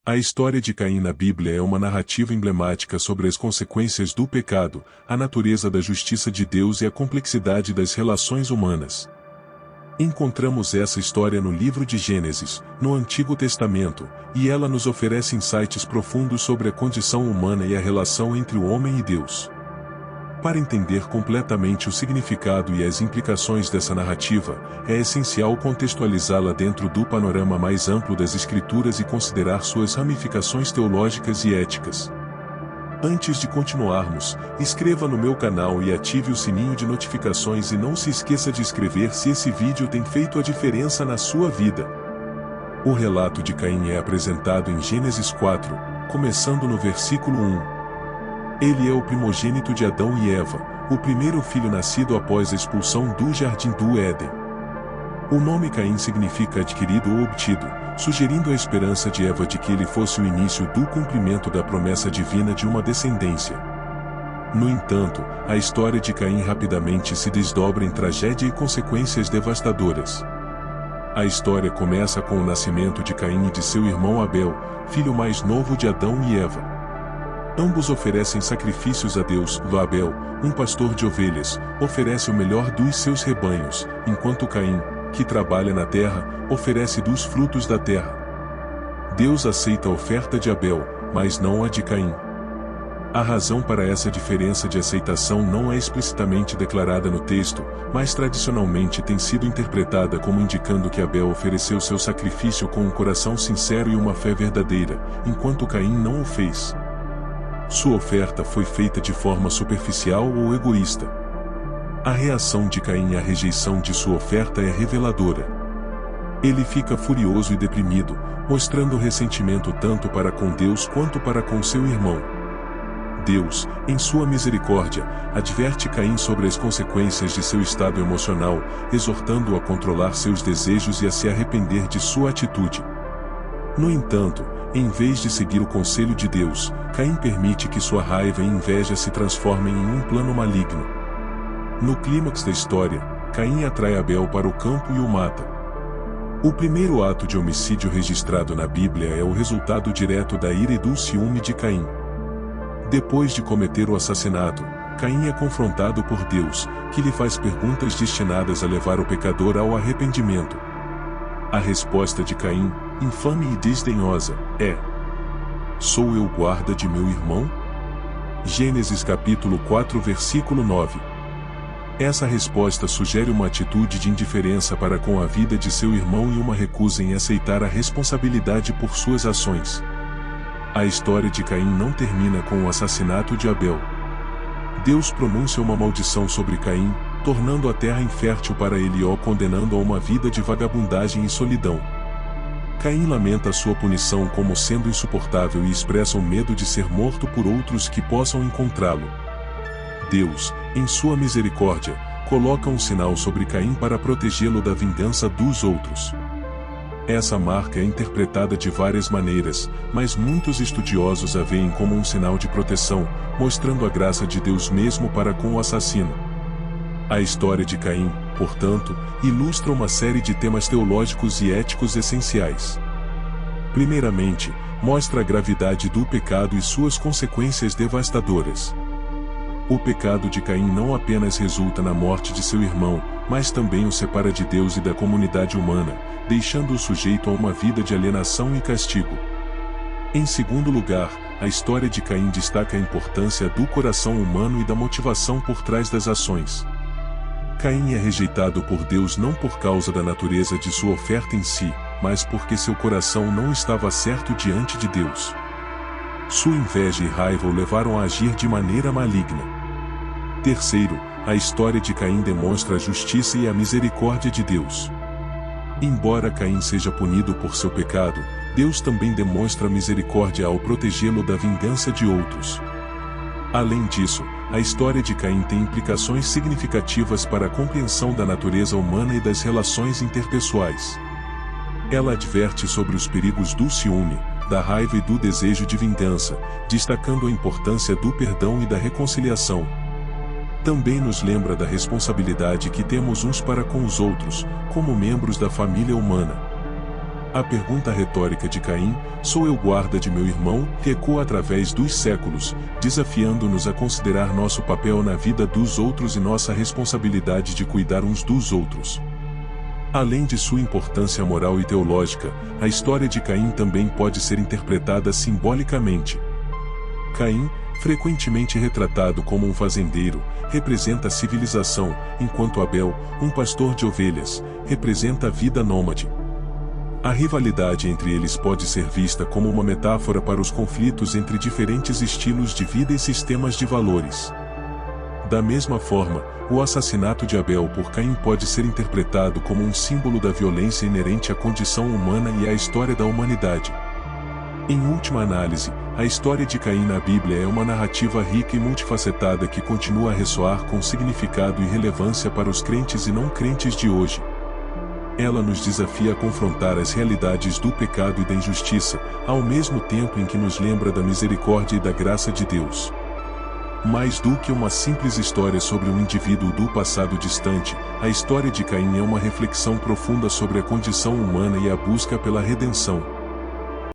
A história de Caim na Bíblia é uma narrativa emblemática sobre as consequências do pecado, a natureza da justiça de Deus e a complexidade das relações humanas. Encontramos essa história no livro de Gênesis, no Antigo Testamento, e ela nos oferece insights profundos sobre a condição humana e a relação entre o homem e Deus. Para entender completamente o significado e as implicações dessa narrativa, é essencial contextualizá-la dentro do panorama mais amplo das Escrituras e considerar suas ramificações teológicas e éticas. Antes de continuarmos, inscreva no meu canal e ative o sininho de notificações e não se esqueça de escrever se esse vídeo tem feito a diferença na sua vida. O relato de Caim é apresentado em Gênesis 4, começando no versículo 1. Ele é o primogênito de Adão e Eva, o primeiro filho nascido após a expulsão do jardim do Éden. O nome Caim significa adquirido ou obtido, sugerindo a esperança de Eva de que ele fosse o início do cumprimento da promessa divina de uma descendência. No entanto, a história de Caim rapidamente se desdobra em tragédia e consequências devastadoras. A história começa com o nascimento de Caim e de seu irmão Abel, filho mais novo de Adão e Eva. Ambos oferecem sacrifícios a Deus. Abel, um pastor de ovelhas, oferece o melhor dos seus rebanhos, enquanto Caim, que trabalha na terra, oferece dos frutos da terra. Deus aceita a oferta de Abel, mas não a de Caim. A razão para essa diferença de aceitação não é explicitamente declarada no texto, mas tradicionalmente tem sido interpretada como indicando que Abel ofereceu seu sacrifício com um coração sincero e uma fé verdadeira, enquanto Caim não o fez. Sua oferta foi feita de forma superficial ou egoísta. A reação de Caim à rejeição de sua oferta é reveladora. Ele fica furioso e deprimido, mostrando ressentimento tanto para com Deus quanto para com seu irmão. Deus, em sua misericórdia, adverte Caim sobre as consequências de seu estado emocional, exortando-o a controlar seus desejos e a se arrepender de sua atitude. No entanto, em vez de seguir o conselho de Deus, Caim permite que sua raiva e inveja se transformem em um plano maligno. No clímax da história, Caim atrai Abel para o campo e o mata. O primeiro ato de homicídio registrado na Bíblia é o resultado direto da ira e do ciúme de Caim. Depois de cometer o assassinato, Caim é confrontado por Deus, que lhe faz perguntas destinadas a levar o pecador ao arrependimento. A resposta de Caim, infame e desdenhosa, é: sou eu guarda de meu irmão? Gênesis capítulo 4 versículo 9. Essa resposta sugere uma atitude de indiferença para com a vida de seu irmão e uma recusa em aceitar a responsabilidade por suas ações. A história de Caim não termina com o assassinato de Abel. Deus pronuncia uma maldição sobre Caim, tornando a terra infértil para ele e o condenando a uma vida de vagabundagem e solidão. Caim lamenta sua punição como sendo insuportável e expressa o medo de ser morto por outros que possam encontrá-lo. Deus, em sua misericórdia, coloca um sinal sobre Caim para protegê-lo da vingança dos outros. Essa marca é interpretada de várias maneiras, mas muitos estudiosos a veem como um sinal de proteção, mostrando a graça de Deus mesmo para com o assassino. A história de Caim, portanto, ilustra uma série de temas teológicos e éticos essenciais. Primeiramente, mostra a gravidade do pecado e suas consequências devastadoras. O pecado de Caim não apenas resulta na morte de seu irmão, mas também o separa de Deus e da comunidade humana, deixando-o sujeito a uma vida de alienação e castigo. Em segundo lugar, a história de Caim destaca a importância do coração humano e da motivação por trás das ações. Caim é rejeitado por Deus não por causa da natureza de sua oferta em si, mas porque seu coração não estava certo diante de Deus. Sua inveja e raiva o levaram a agir de maneira maligna. Terceiro, a história de Caim demonstra a justiça e a misericórdia de Deus. Embora Caim seja punido por seu pecado, Deus também demonstra misericórdia ao protegê-lo da vingança de outros. Além disso, a história de Caim tem implicações significativas para a compreensão da natureza humana e das relações interpessoais. Ela adverte sobre os perigos do ciúme, da raiva e do desejo de vingança, destacando a importância do perdão e da reconciliação. Também nos lembra da responsabilidade que temos uns para com os outros, como membros da família humana. A pergunta retórica de Caim, sou eu guarda de meu irmão, ecoa através dos séculos, desafiando-nos a considerar nosso papel na vida dos outros e nossa responsabilidade de cuidar uns dos outros. Além de sua importância moral e teológica, a história de Caim também pode ser interpretada simbolicamente. Caim, frequentemente retratado como um fazendeiro, representa a civilização, enquanto Abel, um pastor de ovelhas, representa a vida nômade. A rivalidade entre eles pode ser vista como uma metáfora para os conflitos entre diferentes estilos de vida e sistemas de valores. Da mesma forma, o assassinato de Abel por Caim pode ser interpretado como um símbolo da violência inerente à condição humana e à história da humanidade. Em última análise, a história de Caim na Bíblia é uma narrativa rica e multifacetada que continua a ressoar com significado e relevância para os crentes e não crentes de hoje. Ela nos desafia a confrontar as realidades do pecado e da injustiça, ao mesmo tempo em que nos lembra da misericórdia e da graça de Deus. Mais do que uma simples história sobre um indivíduo do passado distante, a história de Caim é uma reflexão profunda sobre a condição humana e a busca pela redenção.